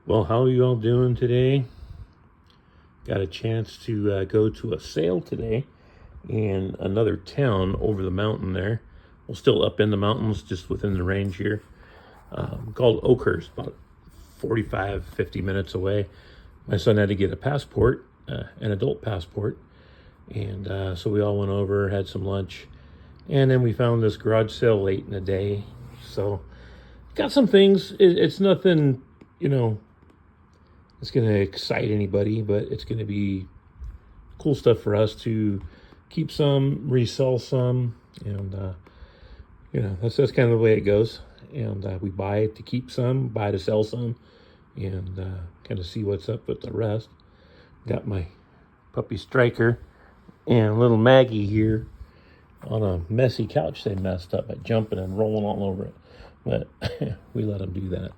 Well, how are you all doing today? Got a chance to go to a sale today in another town over the mountain there. Well, still up in the mountains, just within the range here. Called Oakhurst, about 45, 50 minutes away. My son had to get a passport, an adult passport. And so we all went over, had some lunch. And then we found this garage sale late in the day. So got some things. It's nothing, it's going to excite anybody, but it's going to be cool stuff for us to keep some, resell some, and that's kind of the way it goes. And we buy to keep some, buy to sell some, and kind of see what's up with the rest. Got my puppy Striker and little Maggie here on a messy couch they messed up by jumping and rolling all over it, but we let them do that.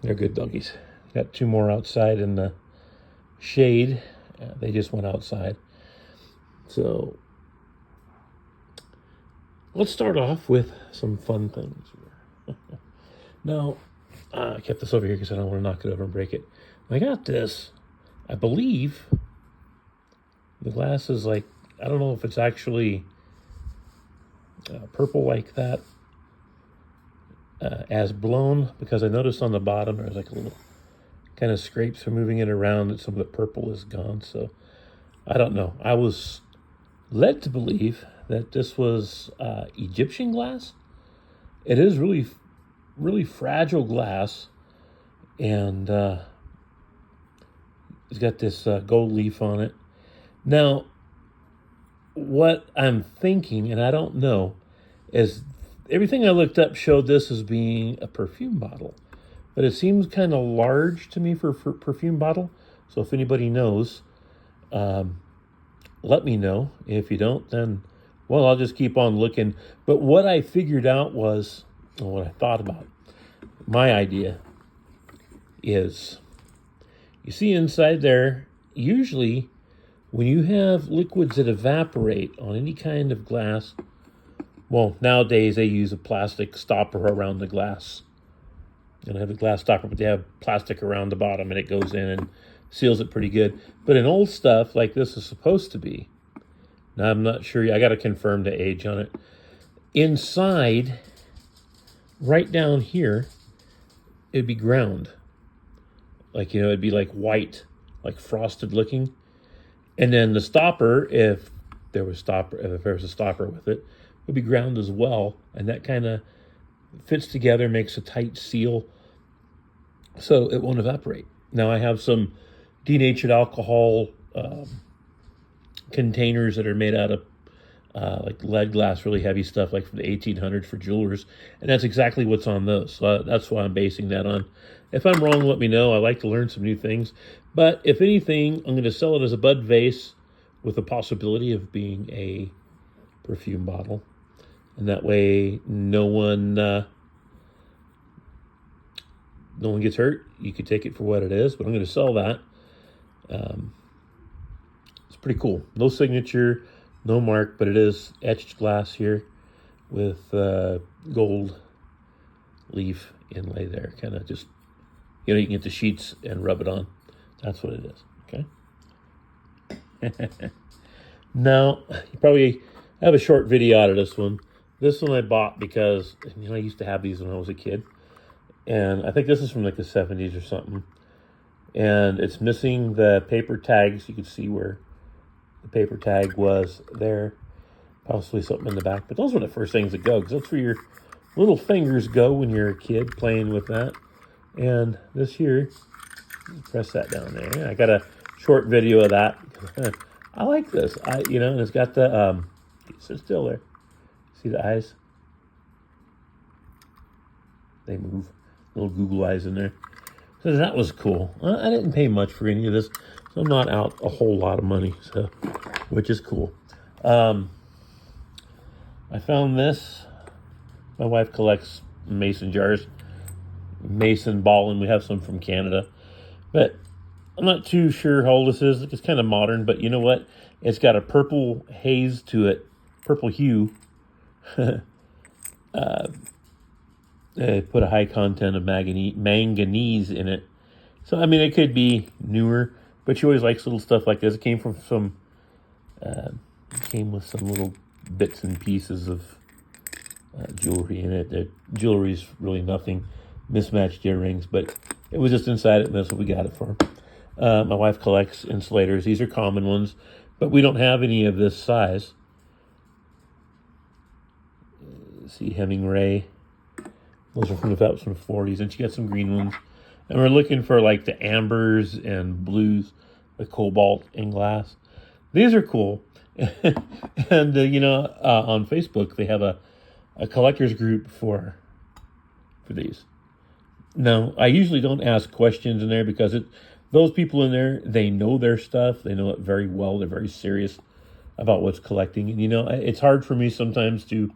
They're good doggies. Got two more outside in the shade. They just went outside. So let's start off with some fun things here. Now, I kept this over here because I don't want to knock it over and break it. I got this. I believe the glass is like, I don't know if it's actually purple like that as blown, because I noticed on the bottom there's like a little kind of scrapes from moving it around that some of the purple is gone. So I don't know. I was led to believe that this was Egyptian glass. It is really, really fragile glass, and it's got this gold leaf on it. Now, what I'm thinking, and I don't know, is everything I looked up showed this as being a perfume bottle. But it seems kind of large to me for perfume bottle. So if anybody knows, let me know. If you don't, then, well, I'll just keep on looking. But what I figured out was, or what I thought about, my idea is, you see inside there, usually when you have liquids that evaporate on any kind of glass, well, nowadays they use a plastic stopper around the glass. And I have a glass stopper, but they have plastic around the bottom, and it goes in and seals it pretty good. But in old stuff, like this is supposed to be, now I'm not sure, I got to confirm the age on it. Inside, right down here, it'd be ground. Like, it'd be like white, like frosted looking. And then the stopper, if there was a stopper with it, would be ground as well. And that kind of fits together, makes a tight seal, so it won't evaporate. Now I have some denatured alcohol containers that are made out of like lead glass, really heavy stuff, like from the 1800s for jewelers, and that's exactly what's on those. So that's why I'm basing that on. If I'm wrong, let me know. I like to learn some new things. But if anything, I'm going to sell it as a bud vase with the possibility of being a perfume bottle. And that way, no one gets hurt. You could take it for what it is, but I'm going to sell that. It's pretty cool. No signature, no mark, but it is etched glass here with gold leaf inlay there. Kind of just, you can get the sheets and rub it on. That's what it is. Okay. Now, you probably have a short video out of this one. This one I bought because, I used to have these when I was a kid. And I think this is from like the 70s or something. And it's missing the paper tags. You can see where the paper tag was there. Possibly something in the back. But those were the first things that go, because that's where your little fingers go when you're a kid playing with that. And this here, press that down there. I got a short video of that. I like this. And it's got the, sit still there. See the eyes? They move. Little Google eyes in there. So that was cool. I didn't pay much for any of this, so I'm not out a whole lot of money, so which is cool. I found this. My wife collects mason jars, mason ball, and we have some from Canada. But I'm not too sure how old this is. It's kind of modern, but you know what? It's got a purple haze to it, purple hue. They put a high content of manganese in it, So I mean, it could be newer, but she always likes little stuff like this. It came from some, came with some little bits and pieces of jewelry in it. The jewelry's really nothing, mismatched earrings, but it was just inside it, and that's what we got it for. My wife collects insulators. These are common ones, but we don't have any of this size. See, Hemingway. Those are from the 40s, and she got some green ones. And we're looking for like the ambers and blues, the cobalt and glass. These are cool. And, on Facebook, they have a collector's group for these. Now, I usually don't ask questions in there because those people in there, they know their stuff. They know it very well. They're very serious about what's collecting. And, it's hard for me sometimes to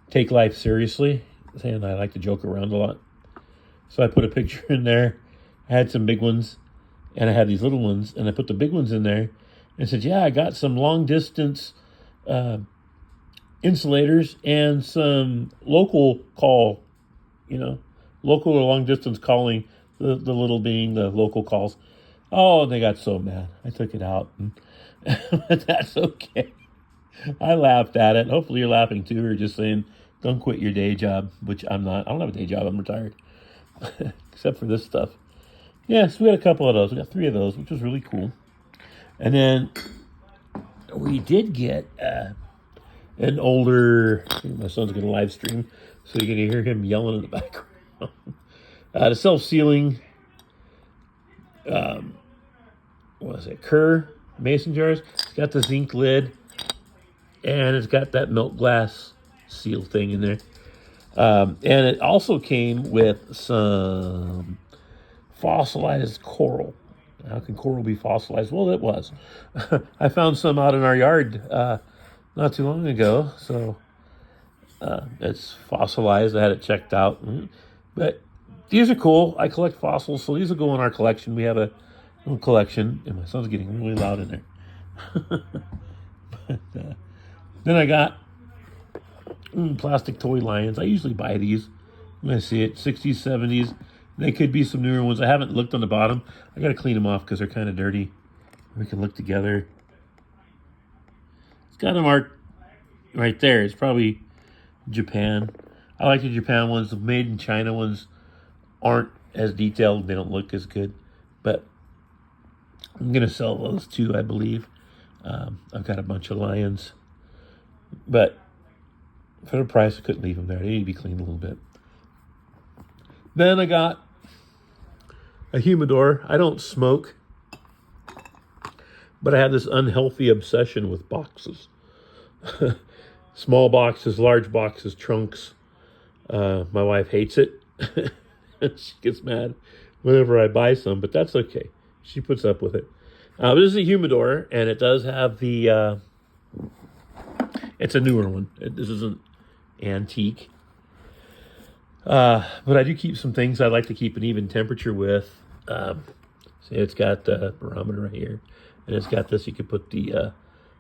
take life seriously. And I like to joke around a lot. So I put a picture in there. I had some big ones, and I had these little ones, and I put the big ones in there and said, yeah, I got some long distance insulators and some local call, local or long distance calling, the little being the local calls. Oh, they got so mad. I took it out, but that's okay. I laughed at it. Hopefully you're laughing too, or just saying, don't quit your day job, which I'm not. I don't have a day job. I'm retired, except for this stuff. Yeah, so we had a couple of those. We got 3 of those, which was really cool. And then we did get an older, my son's going to live stream, so you're going to hear him yelling in the background. The self-sealing, Kerr mason jars. It's got the zinc lid, and it's got that milk glass seal thing in there. And it also came with some fossilized coral. How can coral be fossilized? Well, it was. I found some out in our yard not too long ago, so it's fossilized. I had it checked out. But these are cool. I collect fossils, so these will go in our collection. We have a little collection, and my son's getting really loud in there. But then I got plastic toy lions. I usually buy these when I see it. 60s, 70s. They could be some newer ones. I haven't looked on the bottom. I got to clean them off because they're kind of dirty. We can look together. It's got a mark right there. It's probably Japan. I like the Japan ones. The made in China ones aren't as detailed. They don't look as good. But I'm going to sell those too, I believe. I've got a bunch of lions. But for the price, I couldn't leave them there. They need to be cleaned a little bit. Then I got a humidor. I don't smoke, but I have this unhealthy obsession with boxes. Small boxes, large boxes, trunks. My wife hates it. She gets mad whenever I buy some, but that's okay. She puts up with it. This is a humidor, and it does have the... it's a newer one. This isn't antique. But I do keep some things I like to keep an even temperature with. See, it's got the barometer right here. And it's got this. You could put the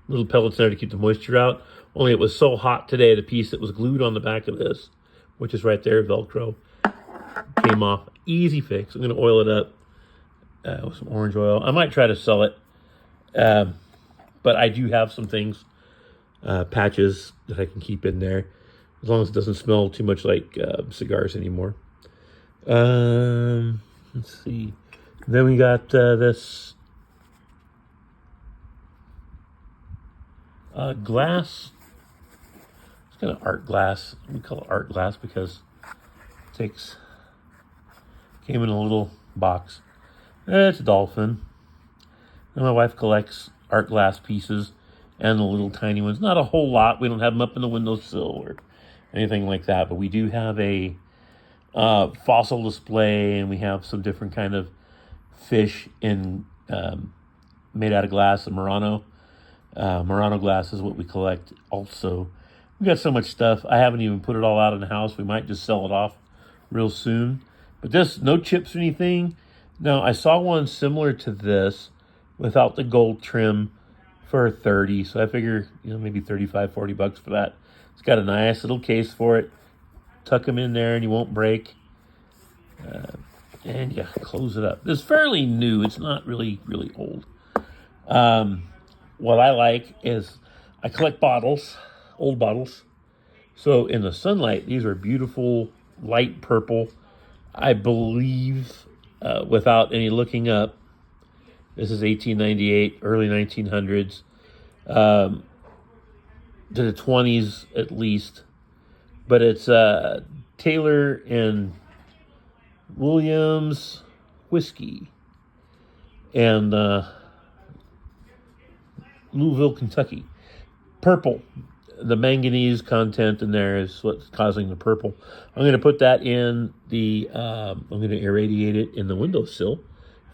little pellets there to keep the moisture out. Only it was so hot today, the piece that was glued on the back of this, which is right there, Velcro, came off. Easy fix. I'm going to oil it up with some orange oil. I might try to sell it. But I do have some things, patches that I can keep in there, as long as it doesn't smell too much like cigars anymore. Let's see. Then we got this glass. It's kind of art glass. We call it art glass because it came in a little box. It's a dolphin. And my wife collects art glass pieces and the little tiny ones. Not a whole lot. We don't have them up in the windowsill or anything like that, but we do have a fossil display, and we have some different kind of fish in made out of glass. And Murano glass is what we collect also. We got so much stuff. I haven't even put it all out in the house. We might just sell it off real soon. But this, no chips or anything. Now, I saw one similar to this without the gold trim for 30. So I figure, maybe 35, 40 bucks for that. It's got a nice little case for it. Tuck them in there and you won't break. And you close it up. It's fairly new. It's not really old. What I like is I collect bottles, old bottles. So in the sunlight, these are beautiful light purple. I believe, without any looking up, this is 1898, early 1900s, to the 20s at least. But it's Taylor and Williams whiskey, and Louisville, Kentucky. Purple. The manganese content in there is what's causing the purple. I'm going to put that in the, I'm going to irradiate it in the windowsill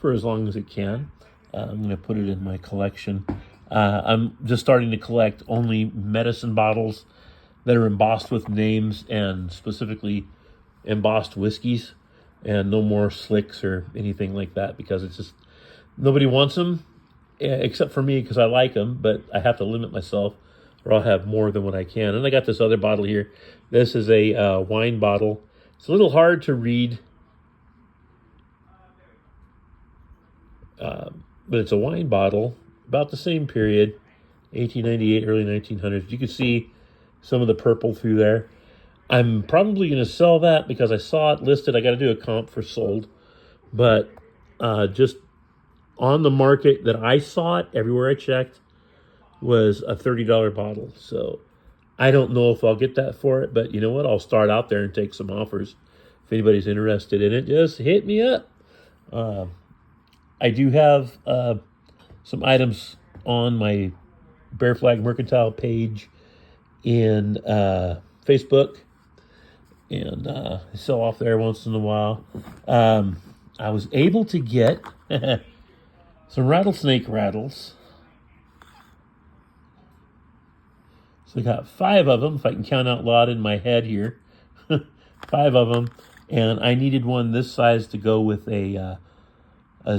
for as long as it can. I'm going to put it in my collection. I'm just starting to collect only medicine bottles that are embossed with names and specifically embossed whiskeys, and no more slicks or anything like that, because it's just, nobody wants them except for me, because I like them, but I have to limit myself or I'll have more than what I can. And I got this other bottle here. This is a wine bottle. It's a little hard to read, but it's a wine bottle, about the same period, 1898, early 1900s. You can see some of the purple through there. I'm probably going to sell that because I saw it listed. I got to do a comp for sold. But just on the market that I saw it, everywhere I checked, was a $30 bottle. So I don't know if I'll get that for it, but you know what? I'll start out there and take some offers. If anybody's interested in it, just hit me up. I do have some items on my Bear Flag Mercantile page in Facebook, and I sell off there once in a while. I was able to get some rattlesnake rattles. So I got 5 of them, if I can count out loud in my head here. 5 of them, and I needed one this size to go with a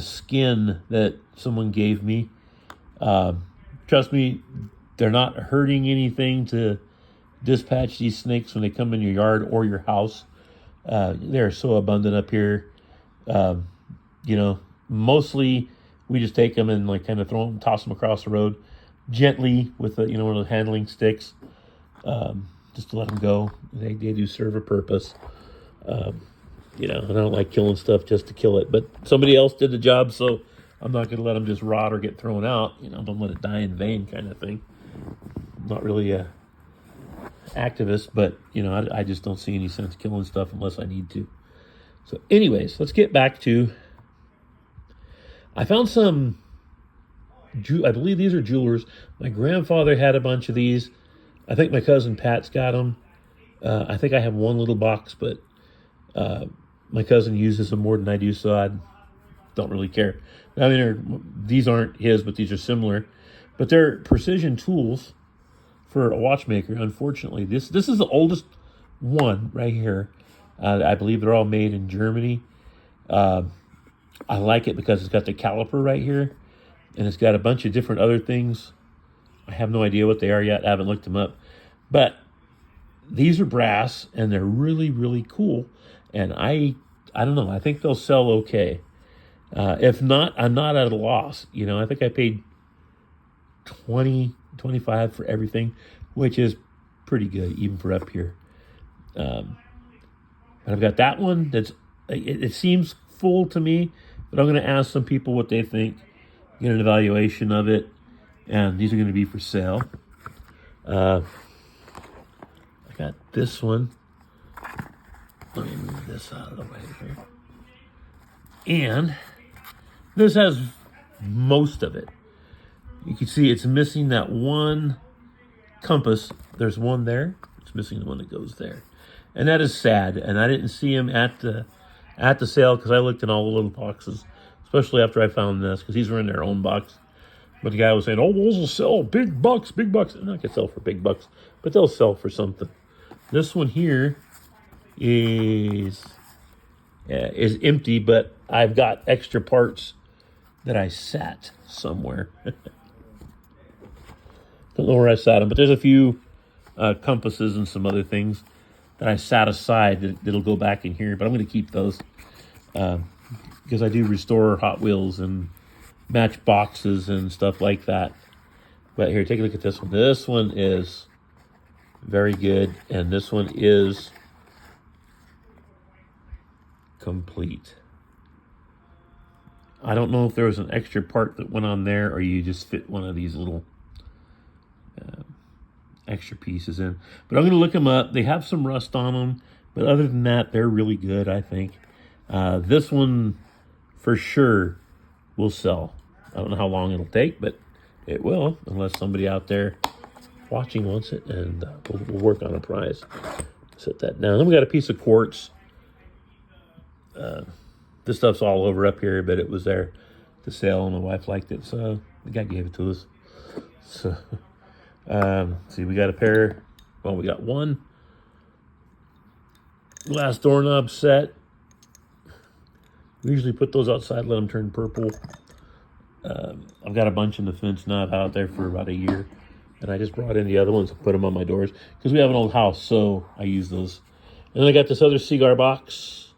skin that someone gave me. Trust me, they're not hurting anything to dispatch these snakes when they come in your yard or your house. They're so abundant up here. Mostly we just take them and like kind of toss them across the road gently with one of those handling sticks, just to let them go. They do serve a purpose. I don't like killing stuff just to kill it, but somebody else did the job, so I'm not going to let them just rot or get thrown out. Don't let it die in vain, kind of thing. I'm not really a activist, but I just don't see any sense killing stuff unless I need to. So anyways, let's get back to, I found some, I believe these are jewelers. My grandfather had a bunch of these. I think my cousin Pat's got them. I think I have one little box, but my cousin uses them more than I do, so I don't really care. I mean, these aren't his, but these are similar. But they're precision tools for a watchmaker. Unfortunately, this is the oldest one right here. I believe they're all made in Germany. I like it because it's got the caliper right here, and it's got a bunch of different other things. I have no idea what they are yet. I haven't looked them up. But these are brass, and they're really, really cool. And I don't know. I think they'll sell okay. If not, I'm not at a loss. I think I paid $20-25 for everything, which is pretty good, even for up here. But I've got that one. It seems full to me, but I'm going to ask some people what they think, get an evaluation of it, and these are going to be for sale. I got this one. Let me move this out of the way here. And this has most of it. You can see it's missing that one compass. There's one there. It's missing the one that goes there. And that is sad. And I didn't see him at the sale because I looked in all the little boxes, especially after I found this, because these were in their own box. But the guy was saying, oh, those will sell big bucks, big bucks. They're not going to sell for big bucks, but they'll sell for something. This one here is empty, but I've got extra parts that I sat somewhere. Don't know where I sat them, but there's a few compasses and some other things that I sat aside that'll go back in here, but I'm going to keep those. because I do restore Hot Wheels and match boxes and stuff like that. But here, take a look at this one. This one is very good, and this one is complete. I don't know if there was an extra part that went on there, or you just fit one of these little extra pieces in. But I'm going to look them up. They have some rust on them, but other than that, they're really good, I think. This one, for sure, will sell. I don't know how long it'll take, but it will, unless somebody out there watching wants it, and we'll work on a prize. Set that down. Then we got a piece of quartz. This stuff's all over up here, but it was there to sell, and my wife liked it, so the guy gave it to us. So, see, we got a pair. Well, we got one glass doorknob set. We usually put those outside, let them turn purple. I've got a bunch in the fence now. I've had out there for about a year, and I just brought in the other ones and put them on my doors because we have an old house, so I use those. And then I got this other cigar box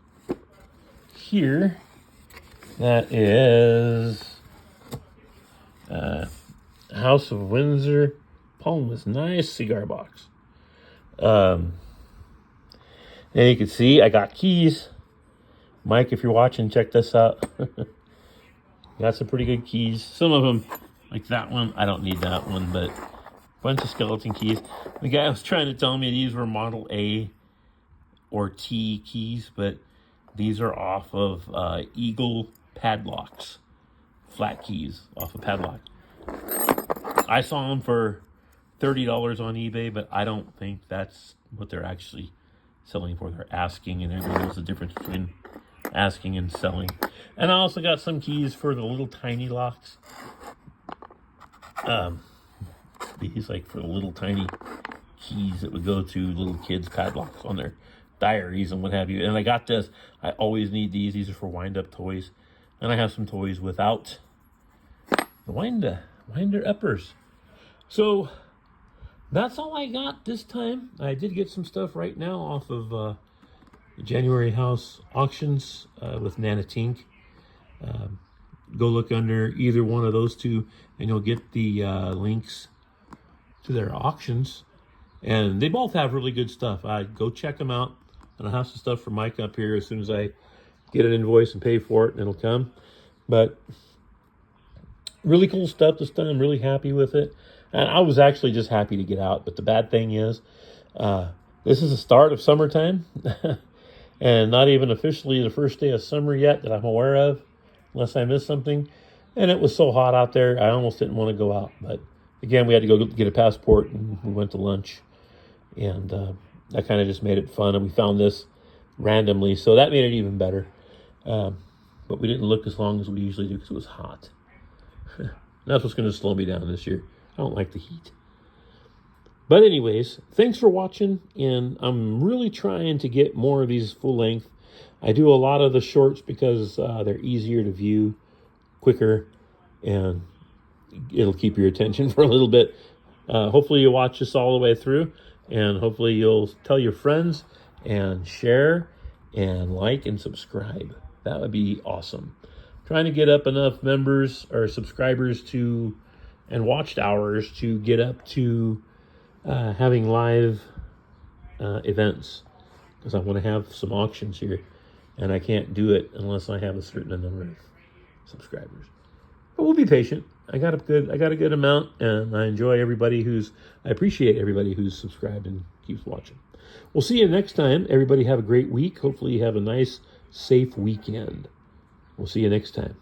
here. That is House of Windsor Palmas. Nice cigar box. And you can see I got keys. Mike, if you're watching, check this out. Got some pretty good keys. Some of them, like that one, I don't need that one, but a bunch of skeleton keys. The guy was trying to tell me these were Model A or T keys, but these are off of Eagle padlocks. Flat keys off of padlock. I saw them for $30 on eBay, but I don't think that's what they're actually selling for. They're asking, and everybody knows the difference between asking and selling. And I also got some keys for the little tiny locks. These like for the little tiny keys that would go to little kids' padlocks on their diaries and what have you. And I got this. I always need these. These are for wind-up toys. And I have some toys without the winder uppers. So that's all I got this time. I did get some stuff right now off of the January house auctions with Nana Tink. Go look under either one of those two, and you'll get the links to their auctions. And they both have really good stuff. Go check them out. And I'll have some stuff for Mike up here as soon as I get an invoice and pay for it, and it'll come. But really cool stuff this time. I'm really happy with it. And I was actually just happy to get out. But the bad thing is, this is the start of summertime. And not even officially the first day of summer yet that I'm aware of, unless I missed something. And it was so hot out there, I almost didn't want to go out. But again, we had to go get a passport, and we went to lunch. And that kind of just made it fun. And we found this randomly, so that made it even better. But we didn't look as long as we usually do because it was hot. That's what's going to slow me down this year. I don't like the heat. But anyways, thanks for watching, and I'm really trying to get more of these full length. I do a lot of the shorts because they're easier to view, quicker, and it'll keep your attention for a little bit. Hopefully you'll watch this all the way through, and hopefully you'll tell your friends and share and like and subscribe. That would be awesome. Trying to get up enough members or subscribers to and watched hours to get up to having live events, because I want to have some auctions here, and I can't do it unless I have a certain number of subscribers. But we'll be patient. I got a good amount, and I appreciate everybody who's subscribed and keeps watching. We'll see you next time. Everybody have a great week. Hopefully you have a nice, safe weekend. We'll see you next time.